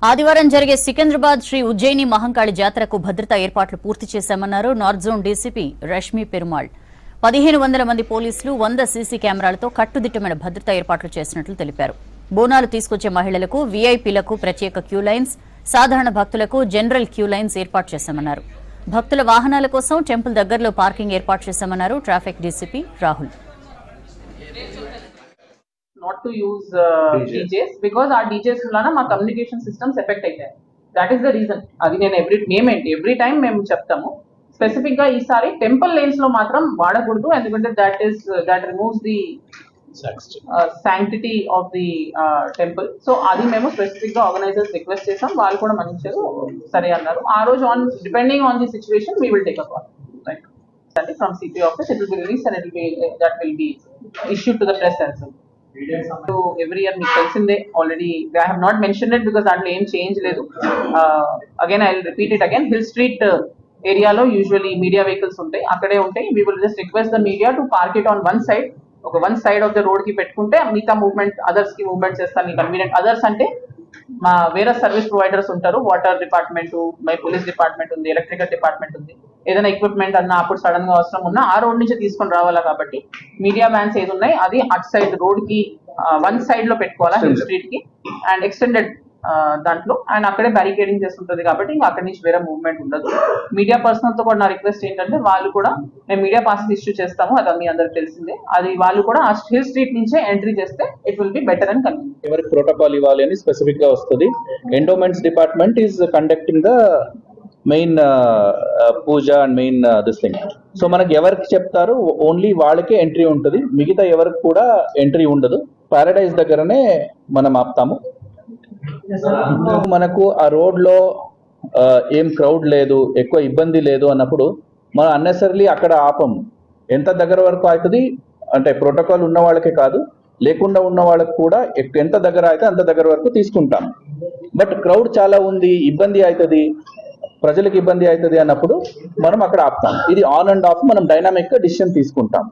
ఆదివారం జరిగే సికింద్రాబాద్ శ్రీ ఉజ్జయిని మహంకాళి జాతరకు భద్రతా ఏర్పాట్లు పూర్తి చేశామన్నారు north zone DCP Rashmi Perumal. 1500 మంది పోలీసులు 100 సీసీ కెమెరాలతో కట్టుదిట్టమైన భద్రతా ఏర్పాట్లు చేసినట్లు తెలిపారు. బోనాలు తీసుకొచ్చే మహిళలకు, వీఐపీలకు ప్రత్యేక క్యూ లైన్స్, సాధారణ భక్తులకు జనరల్ క్యూ లైన్స్ ఏర్పాటు చేశామన్నారు. భక్తుల వాహనాల కోసం టెంపుల్ దగ్గరలో పార్కింగ్ ఏర్పాటు చేశామన్నారు traffic DCP Rahul. Not to use DJs because our DJs vallana ma communication systems affect aitayi. That is the reason. Adi nenu every time mem cheptamu specific ga isari temple lanes lo matram vaadakudu endukante that removes the sanctity of the temple. So adi memu specific ga organizers request chesam, vaallu kuda mancharu sare annaru. Aa roju on depending on the situation we will take a call, right? From CP office it will be released and that will be issued to the press as well. So every year మీకు తెలిసిందే already. I have not mentioned it because దాంట్లో ఏం change లేదు. Again I will repeat it again. Hill Street ఏరియాలో usually media vehicles ఉంటాయి, అక్కడే ఉంటాయి. We will just request the media to park it on one side. ఒక one side of the road కి పెట్టుకుంటే మిగతా మూవ్మెంట్ అదర్స్ కి మూవ్మెంట్ చేస్తాను మీకు కన్వీనియంట్. అదర్స్ అంటే మా వేరే సర్వీస్ ప్రొవైడర్స్ ఉంటారు, water department, my police department ఉంది, ఎలక్ట్రికల్ డిపార్ట్మెంట్ ఉంది. ఏదైనా ఎక్విప్మెంట్ అన్నా అప్పుడు సడన్ గా అవసరం ఉన్నా ఆ రోడ్ నుంచి తీసుకొని రావాలా. కాబట్టి మీడియా వ్యాన్స్ ఏది ఉన్నాయి అది అటు సైడ్ రోడ్ కి వన్ సైడ్ లో పెట్టుకోవాలా, హిల్ స్ట్రీట్ కి అండ్ ఎక్స్టెండెడ్ దాంట్లో. అండ్ అక్కడే బ్యారికేడింగ్ చేస్తుంటది కాబట్టి ఇంకా అక్కడి నుంచి వేరే మూవ్మెంట్ ఉండదు. మీడియా పర్సనల్ తో కూడా నా రిక్వెస్ట్ ఏంటంటే వాళ్ళు కూడా మేము మీడియా పాస్ ఇష్యూ చేస్తాము, అది మీ అందరికి తెలిసిందే. అది వాళ్ళు కూడా ఆ హిల్ స్ట్రీట్ నుంచే ఎంట్రీ చేస్తే it will be better and convenient. ఎవరికి ప్రోటోకాల్ ఇవ్వాలి అని స్పెసిఫిక్ గా వస్తుంది. Endowments department is conducting the main puja and main this thing. So మనకి ఎవరికి చెప్తారు ఓన్లీ వాళ్ళకే ఎంట్రీ ఉంటుంది, మిగతా ఎవరికి కూడా ఎంట్రీ ఉండదు. పారడైజ్ దగ్గరనే మనం ఆపుతాము. మనకు ఆ రోడ్ లో ఏం క్రౌడ్ లేదు, ఎక్కువ ఇబ్బంది లేదు అన్నప్పుడు మనం అన్నెసరీలీ అక్కడ ఆపము. ఎంత దగ్గర వరకు అవుతుంది అంటే ప్రోటోకాల్ ఉన్న వాళ్ళకే కాదు, లేకుండా ఉన్న వాళ్ళకి కూడా ఎంత దగ్గర అయితే అంత దగ్గర వరకు తీసుకుంటాం. బట్ క్రౌడ్ చాలా ఉంది, ఇబ్బంది అవుతుంది, ప్రజలకు ఇబ్బంది అవుతుంది అన్నప్పుడు మనం అక్కడ ఆపుతాం. ఇది ఆన్ అండ్ ఆఫ్ మనం డైనామిక్ గా డిసిషన్ తీసుకుంటాం.